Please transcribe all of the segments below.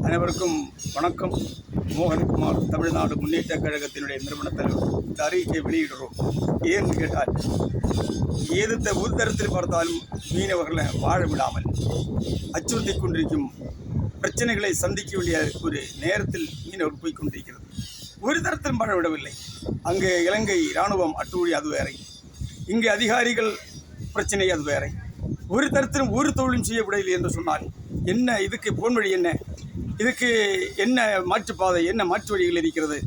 அனைவருக்கும் வணக்கம். மோகன்குமார், தமிழ்நாடு முன்னேற்றக் கழகத்தினுடைய நிறுவன தலைவர். இந்த அறிக்கையை வெளியிடுறோம். ஏன்னு கேட்டால், ஏதுத்த ஒரு தரத்தில் பார்த்தாலும் மீனவர்களை வாழ விடாமல் அச்சுறுத்தி கொண்டிருக்கும் பிரச்சனைகளை சந்திக்க வேண்டிய ஒரு நேரத்தில் மீனவர் போய் கொண்டிருக்கிறது. ஒரு தரத்திலும் வாழ விடவில்லை. அங்கே இலங்கை இராணுவம் அட்டூழி, அது வேறை. இங்கே அதிகாரிகள் பிரச்சனை, அது வேறை. ஒரு தரத்திலும் ஒரு தொழிலும் செய்யப்படவில்லை என்று சொன்னால் என்ன? இதுக்கு போன் வழி என்ன? இதுக்கு என்ன மாற்றுப்பாதை, என்ன மாற்று வழிகள் இருக்கிறது?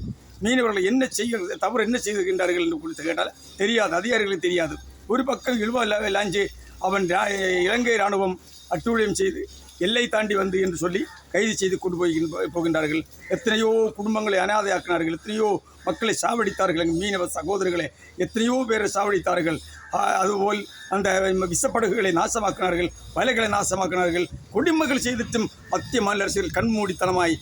மீனவர்கள் என்ன செய்கிறது, தவறு என்ன செய்திருக்கின்றார்கள் என்று குறித்து கேட்டால் தெரியாது, அதிகாரிகளுக்கு தெரியாது. ஒரு பக்கம் இழுவ லாஞ்சு அவன் இலங்கை இராணுவம் அட்டூழியம் செய்து எல்லை தாண்டி வந்து என்று சொல்லி கைது செய்து கொண்டு போகின்றார்கள். எத்தனையோ குடும்பங்களை அனாதையாக்கினார்கள், எத்தனையோ மக்களை சாவடித்தார்கள். எங்கள் மீனவ சகோதரர்களை எத்தனையோ பேரை சாவடித்தார்கள். அதுபோல் அந்த விசப்படகுகளை நாசமாக்கினார்கள், வலைகளை நாசமாக்கினார்கள். குடிமக்கள் செய்திட்டும் மத்திய மாநில அரசுகள் கண்மூடித்தனமாய்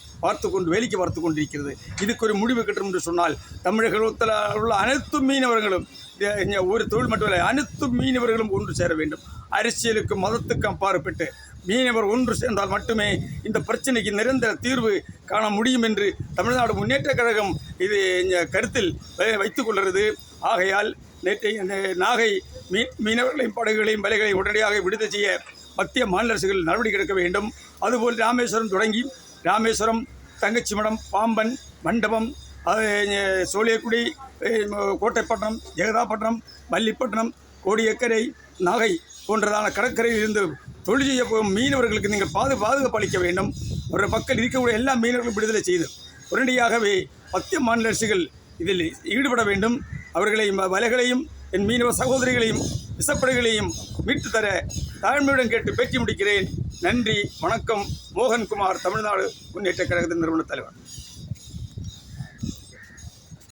வேலைக்கு பார்த்து கொண்டிருக்கிறது. இதுக்கு ஒரு முடிவு கட்டும் என்று சொன்னால் தமிழகத்தில் உள்ள அனைத்து மீனவர்களும், ஒரு தொழில் மட்டுமல்ல, அனைத்து மீனவர்களும் ஒன்று சேர வேண்டும். அரசியலுக்கும் மதத்துக்கும் அப்பாற்பட்டு மீனவர் ஒன்று சேர்ந்தால் மட்டுமே இந்த பிரச்சனைக்கு நிரந்தர தீர்வு காண முடியும் என்று தமிழ்நாடு முன்னேற்றக் கழகம் இது கருத்தில் வைத்துக் கொள்கிறது. ஆகையால் நாகை மீனவர்களையும் படகுகளையும் வலைகளையும் உடனடியாக விடுதலை செய்ய மத்திய மாநில அரசுகள் நடவடிக்கை எடுக்க வேண்டும். அதுபோல் ராமேஸ்வரம் தொடங்கி ராமேஸ்வரம், தங்கச்சிமடம், பாம்பன், மண்டபம், சோழியக்குடி, கோட்டைப்பட்டினம், ஜெகதாப்பட்டினம், மல்லிப்பட்டினம், கோடியக்கரை, நாகை போன்றதான கடற்கரையில் இருந்து தொழில் செய்ய போகும் மீனவர்களுக்கு நீங்கள் பாதுகாப்பு அளிக்க வேண்டும். ஒரு மக்கள் இருக்கக்கூடிய எல்லா மீனவர்களும் விடுதலை செய்து உடனடியாகவே மத்திய மாநில அரசுகள் இதில் ஈடுபட வேண்டும். அவர்களை வலைகளையும் என் மீனவ சகோதரிகளையும் விசப்படைகளையும் மீட்டு தர தாழ்மையுடன் கேட்டு பேட்டி முடிக்கிறேன். நன்றி, வணக்கம். மோகன்குமார், தமிழ்நாடு முன்னேற்றக் கழகத்தின் நிறுவன தலைவர்.